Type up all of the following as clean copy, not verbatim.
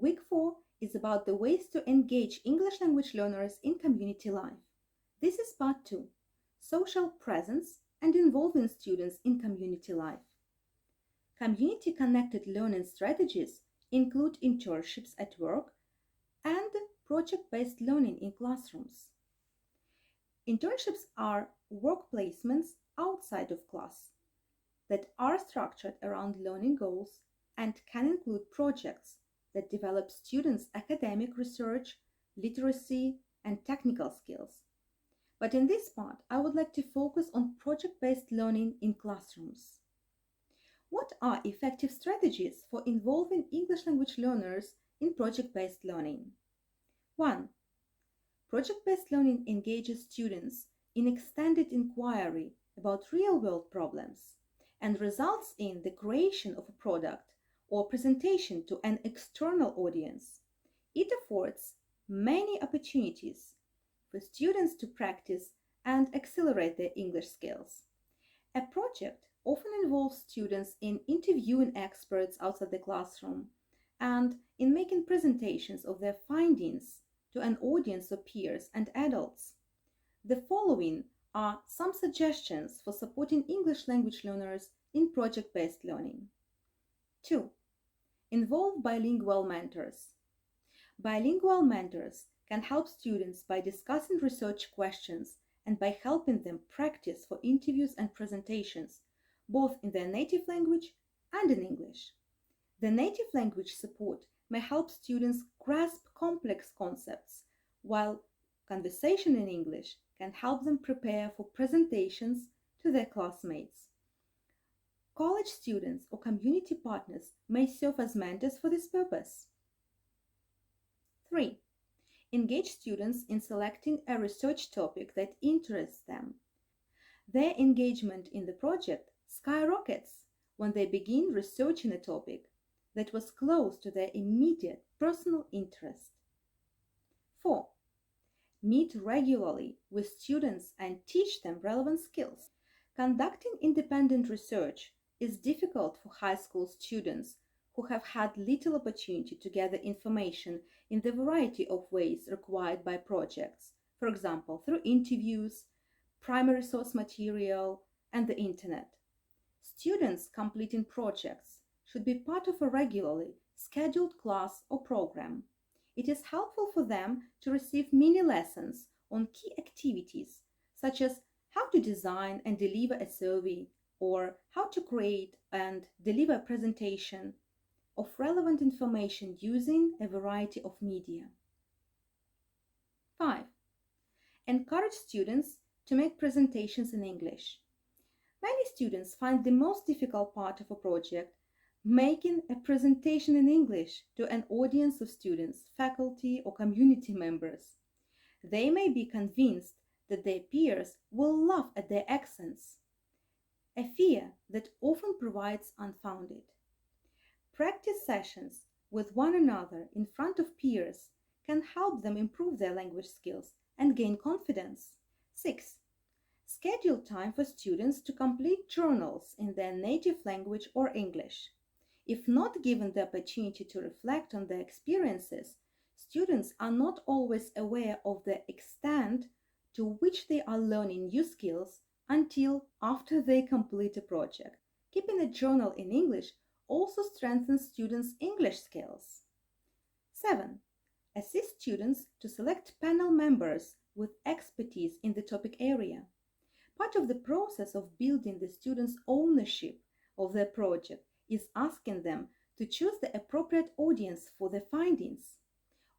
Week 4 is about the ways to engage English language learners in community life. This is part 2, social presence and involving students in community life. Community-connected learning strategies include internships at work and project-based learning in classrooms. Internships are work placements outside of class that are structured around learning goals and can include projects that develop students' academic research, literacy, and technical skills. But in this part, I would like to focus on project-based learning in classrooms. What are effective strategies for involving English language learners in project-based learning? 1. Project-based learning engages students in extended inquiry about real-world problems and results in the creation of a product or presentation to an external audience. It affords many opportunities for students to practice and accelerate their English skills. A project often involves students in interviewing experts outside the classroom and in making presentations of their findings to an audience of peers and adults. The following are some suggestions for supporting English language learners in project-based learning. 2. Involve bilingual mentors. Bilingual mentors can help students by discussing research questions and by helping them practice for interviews and presentations, both in their native language and in English. The native language support may help students grasp complex concepts, while conversation in English can help them prepare for presentations to their classmates. College students or community partners may serve as mentors for this purpose. 3. Engage students in selecting a research topic that interests them. Their engagement in the project skyrockets when they begin researching a topic that was close to their immediate personal interest. 4. Meet regularly with students and teach them relevant skills. Conducting independent research is difficult for high school students who have had little opportunity to gather information in the variety of ways required by projects, for example, through interviews, primary source material, and the internet. Students completing projects should be part of a regularly scheduled class or program. It is helpful for them to receive mini lessons on key activities, such as how to design and deliver a survey, or how to create and deliver a presentation of relevant information using a variety of media. 5. Encourage students to make presentations in English. Many students find the most difficult part of a project making a presentation in English to an audience of students, faculty, or community members. They may be convinced that their peers will laugh at their accents, a fear that often proves unfounded. Practice sessions with one another in front of peers can help them improve their language skills and gain confidence. 6. Schedule time for students to complete journals in their native language or English. If not given the opportunity to reflect on their experiences, students are not always aware of the extent to which they are learning new skills until after they complete a project. Keeping a journal in English also strengthens students' English skills. 7. Assist students to select panel members with expertise in the topic area. Part of the process of building the students' ownership of their project is asking them to choose the appropriate audience for their findings.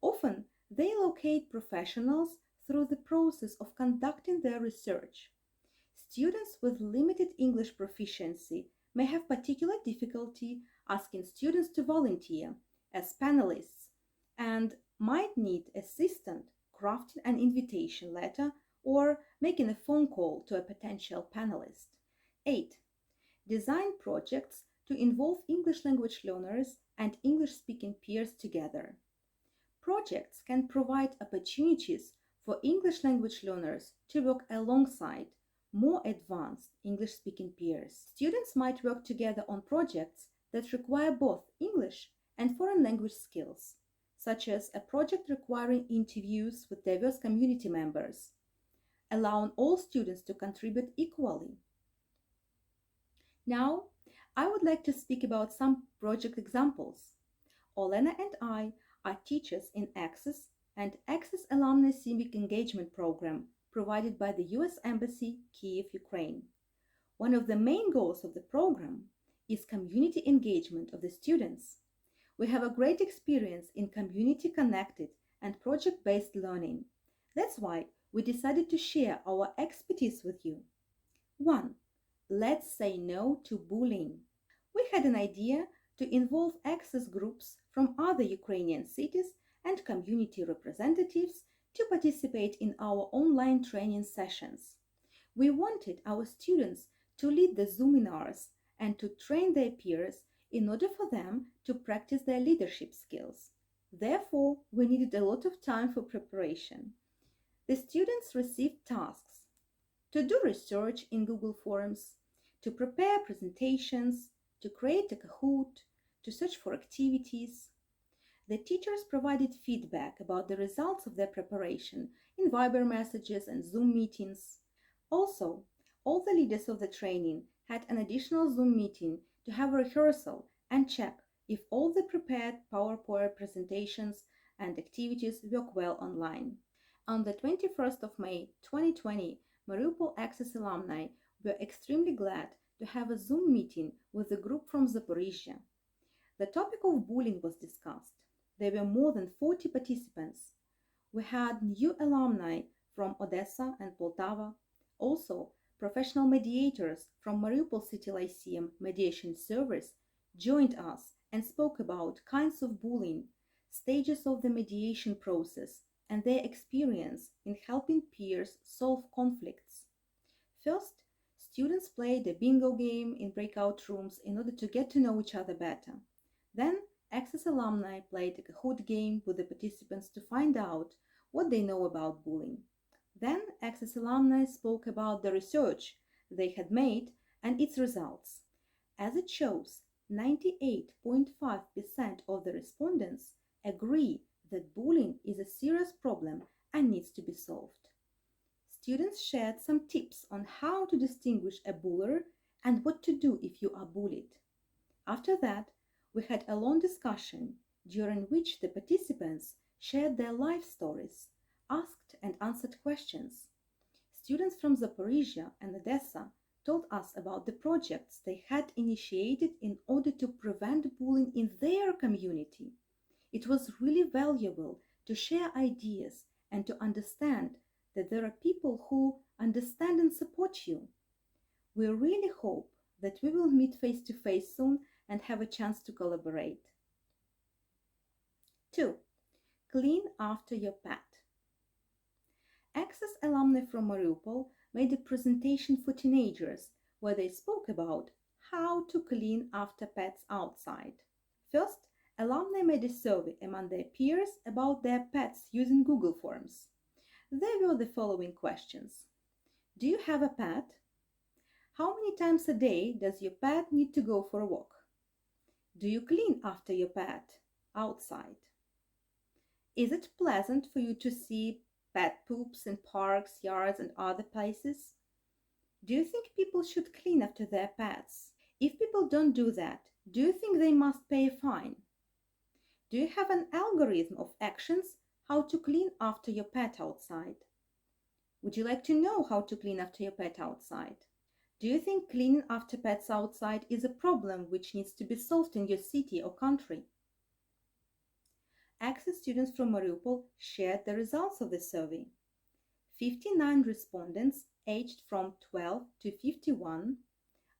Often, they locate professionals through the process of conducting their research. Students with limited English proficiency may have particular difficulty asking students to volunteer as panelists and might need assistance crafting an invitation letter or making a phone call to a potential panelist. 8. Design projects to involve English language learners and English-speaking peers together. Projects can provide opportunities for English language learners to work alongside more advanced English-speaking peers. Students might work together on projects that require both English and foreign language skills. such as a project requiring interviews with diverse community members, allowing all students to contribute equally. Now, I would like to speak about some project examples. Olena and I are teachers in Access and Access Alumni Civic Engagement Program provided by the US Embassy, Kiev, Ukraine. One of the main goals of the program is community engagement of the students. We have a great experience in community connected and project based learning. That's why we decided to share our expertise with you. 1. Let's say no to bullying. We had an idea to involve access groups from other Ukrainian cities and community representatives to participate in our online training sessions. We wanted our students to lead the Zoominars and to train their peers in order for them to practice their leadership skills. Therefore, we needed a lot of time for preparation. The students received tasks to do research in Google Forms, to prepare presentations, to create a Kahoot, to search for activities. The teachers provided feedback about the results of their preparation in Viber messages and Zoom meetings. Also, all the leaders of the training had an additional Zoom meeting to have a rehearsal and check if all the prepared PowerPoint presentations and activities work well online. On the 21st of May 2020, Mariupol Access alumni were extremely glad to have a Zoom meeting with a group from Zaporizhia. The topic of bullying was discussed. There were more than 40 participants. We had new alumni from Odessa and Poltava, also professional mediators from Mariupol City Lyceum Mediation Service joined us and spoke about kinds of bullying, stages of the mediation process, and their experience in helping peers solve conflicts. First, students played a bingo game in breakout rooms in order to get to know each other better. Then, Access alumni played a Kahoot game with the participants to find out what they know about bullying. Then, Access alumni spoke about the research they had made and its results. As it shows, 98.5% of the respondents agree that bullying is a serious problem and needs to be solved. Students shared some tips on how to distinguish a buller and what to do if you are bullied. After that, we had a long discussion during which the participants shared their life stories, asked and answered questions. Students from Zaporizhia and Odessa told us about the projects they had initiated in order to prevent bullying in their community. It was really valuable to share ideas and to understand that there are people who understand and support you. We really hope that we will meet face to face soon and have a chance to collaborate. 2. Clean after your pet. Access alumni from Mariupol made a presentation for teenagers where they spoke about how to clean after pets outside. First, alumni made a survey among their peers about their pets using Google Forms. There were the following questions. Do you have a pet? How many times a day does your pet need to go for a walk? Do you clean after your pet outside? Is it pleasant for you to see pet poops in parks, yards, and other places? Do you think people should clean after their pets? If people don't do that, do you think they must pay a fine? Do you have an algorithm of actions how to clean after your pet outside? Would you like to know how to clean after your pet outside? Do you think cleaning after pets outside is a problem which needs to be solved in your city or country? Access students from Mariupol shared the results of the survey. 59 respondents aged from 12 to 51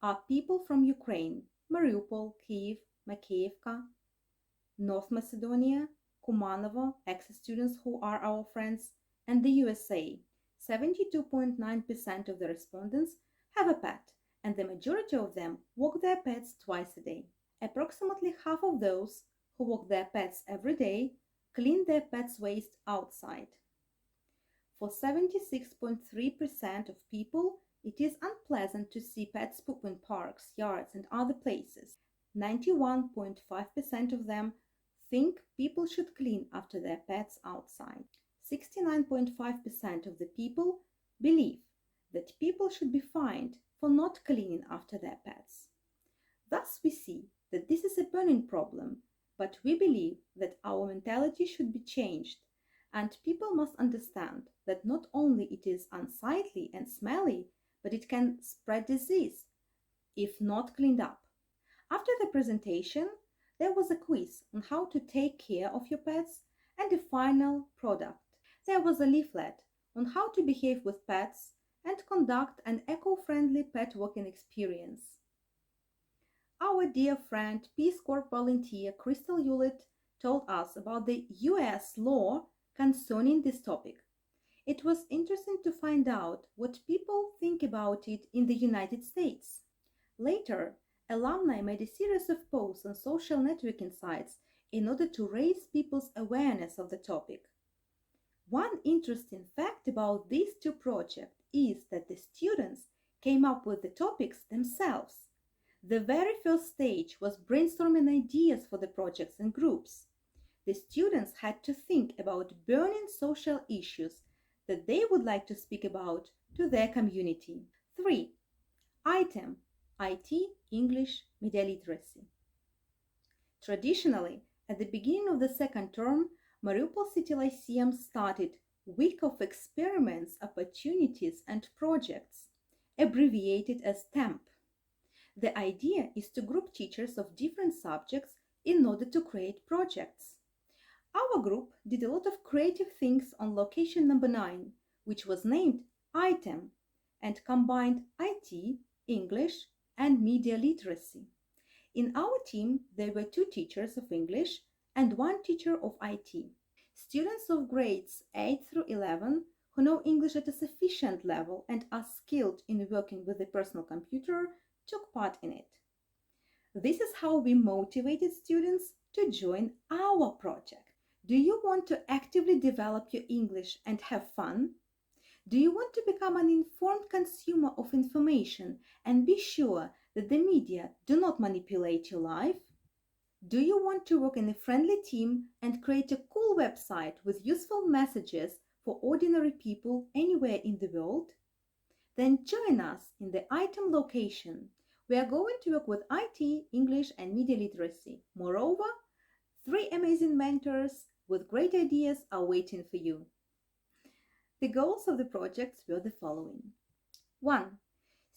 are people from Ukraine, Mariupol, Kyiv, Makeivka, North Macedonia, Kumanovo, access students who are our friends, and the USA. 72.9% of the respondents have a pet, and the majority of them walk their pets twice a day. Approximately half of those who walk their pets every day clean their pet's waste outside. For 76.3% of people, it is unpleasant to see pets poop in parks, yards, and other places. 91.5% of them think people should clean after their pets outside. 69.5% of the people believe that people should be fined for not cleaning after their pets. Thus, we see that this is a burning problem, but we believe that our mentality should be changed, and people must understand that not only it is unsightly and smelly, but it can spread disease if not cleaned up. After the presentation, there was a quiz on how to take care of your pets and a final product. There was a leaflet on how to behave with pets and conduct an eco-friendly pet walking experience. Our dear friend, Peace Corps volunteer Crystal Hewlett told us about the US law concerning this topic. It was interesting to find out what people think about it in the United States. Later, alumni made a series of posts on social networking sites in order to raise people's awareness of the topic. One interesting fact about these two projects is that the students came up with the topics themselves. The very first stage was brainstorming ideas for the projects and groups. The students had to think about burning social issues that they would like to speak about to their community. 3. Item: IT, English, Media Literacy. Traditionally, at the beginning of the second term, Mariupol City Lyceum started Week of Experiments, Opportunities and Projects, abbreviated as TEMP. The idea is to group teachers of different subjects in order to create projects. Our group did a lot of creative things on location number 9, which was named Item, and combined IT, English, and media literacy. In our team, there were 2 teachers of English and 1 teacher of IT. Students of grades 8 through 11 who know English at a sufficient level and are skilled in working with a personal computer took part in it. This is how we motivated students to join our project. Do you want to actively develop your English and have fun? Do you want to become an informed consumer of information and be sure that the media do not manipulate your life? Do you want to work in a friendly team and create a cool website with useful messages for ordinary people anywhere in the world? Then join us in the Item location. We are going to work with IT, English, and media literacy. Moreover, 3 amazing mentors with great ideas are waiting for you. The goals of the projects were the following. 1.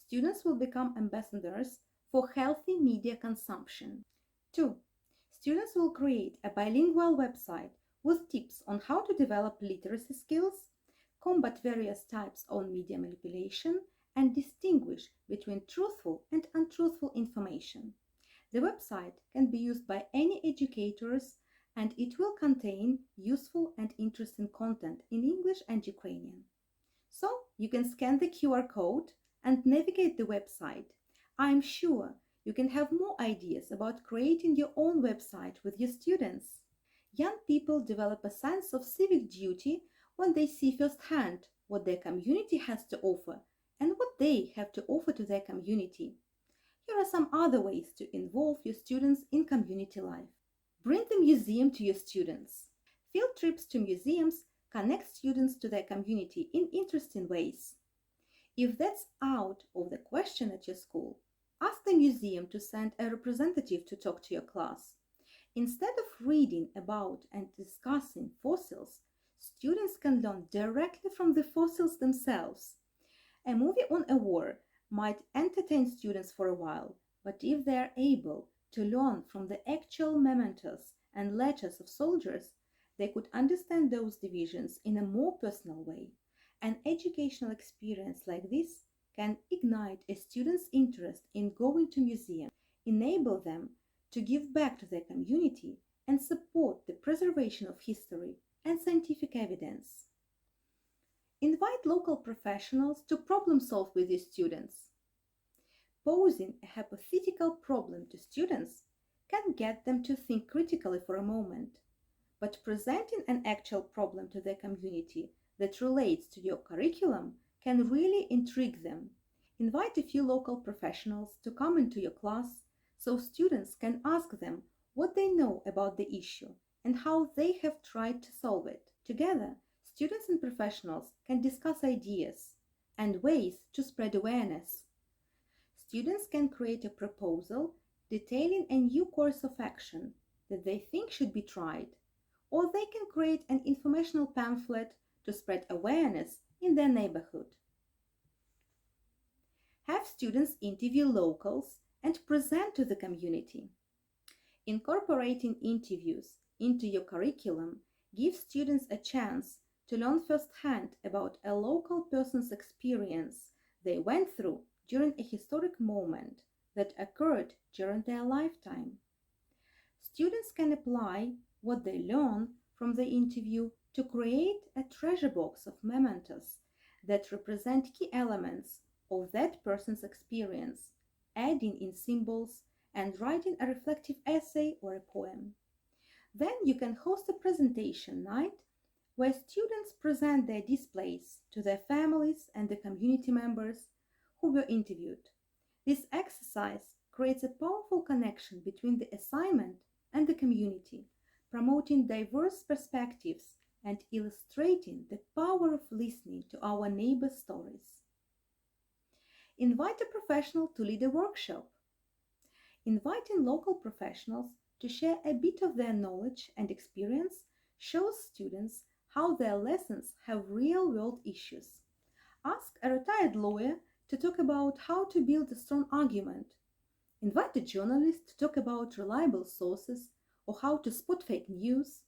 Students will become ambassadors for healthy media consumption. 2. Students will create a bilingual website with tips on how to develop literacy skills, combat various types of media manipulation, and distinguish between truthful and untruthful information. The website can be used by any educators, and it will contain useful and interesting content in English and Ukrainian. So you can scan the QR code and navigate the website. I'm sure you can have more ideas about creating your own website with your students. Young people develop a sense of civic duty when they see firsthand what their community has to offer and what they have to offer to their community. Here are some other ways to involve your students in community life. Bring the museum to your students. Field trips to museums connect students to their community in interesting ways. If that's out of the question at your school, ask the museum to send a representative to talk to your class. Instead of reading about and discussing fossils, students can learn directly from the fossils themselves. A movie on a war might entertain students for a while, but if they are able to learn from the actual mementos and letters of soldiers, they could understand those divisions in a more personal way. An educational experience like this can ignite a student's interest in going to museums, enable them to give back to their community, and support the preservation of history and scientific evidence. Invite local professionals to problem solve with your students. Posing a hypothetical problem to students can get them to think critically for a moment, but presenting an actual problem to their community that relates to your curriculum can really intrigue them. Invite a few local professionals to come into your class so students can ask them what they know about the issue, and how they have tried to solve it. Together, students and professionals can discuss ideas and ways to spread awareness. Students can create a proposal detailing a new course of action that they think should be tried, or they can create an informational pamphlet to spread awareness in their neighborhood. Have students interview locals and present to the community. Incorporating interviews into your curriculum gives students a chance to learn firsthand about a local person's experience they went through during a historic moment that occurred during their lifetime. Students can apply what they learn from the interview to create a treasure box of mementos that represent key elements of that person's experience, adding in symbols and writing a reflective essay or a poem. Then you can host a presentation night where students present their displays to their families and the community members who were interviewed. This exercise creates a powerful connection between the assignment and the community, promoting diverse perspectives and illustrating the power of listening to our neighbors' stories. Invite a professional to lead a workshop. Inviting local professionals to share a bit of their knowledge and experience shows students how their lessons have real-world issues. Ask a retired lawyer to talk about how to build a strong argument. Invite a journalist to talk about reliable sources or how to spot fake news.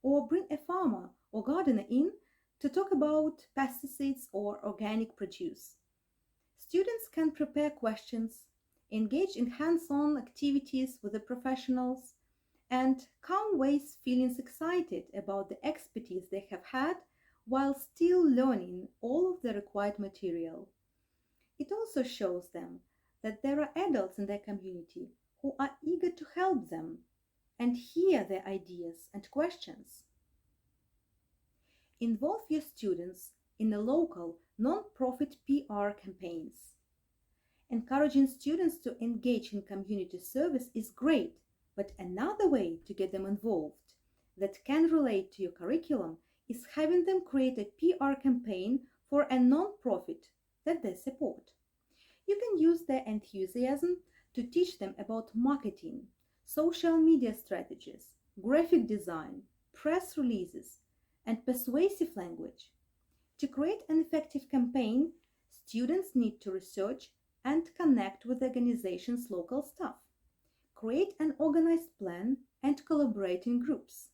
Or bring a farmer or gardener in to talk about pesticides or organic produce. Students can prepare questions, engage in hands-on activities with the professionals, and come away feeling excited about the expertise they have had while still learning all of the required material. It also shows them that there are adults in their community who are eager to help them and hear their ideas and questions. Involve your students in a local non-profit PR campaigns. Encouraging students to engage in community service is great, but another way to get them involved that can relate to your curriculum is having them create a PR campaign for a non-profit that they support. You can use their enthusiasm to teach them about marketing, social media strategies, graphic design, press releases, and persuasive language. To create an effective campaign, students need to research and connect with the organization's local staff. Create an organized plan and collaborate in groups.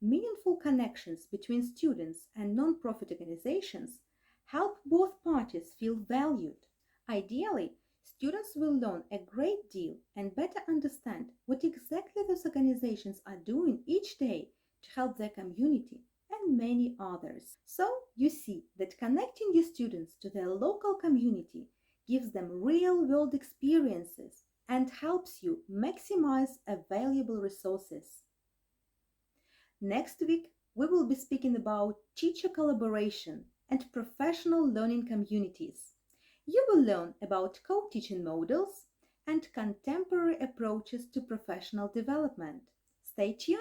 Meaningful connections between students and non-profit organizations help both parties feel valued. Ideally, students will learn a great deal and better understand what exactly those organizations are doing each day to help their community and many others. So you see that connecting your students to their local community gives them real-world experiences and helps you maximize available resources. Next week, we will be speaking about teacher collaboration and professional learning communities. You will learn about co-teaching models and contemporary approaches to professional development. Stay tuned!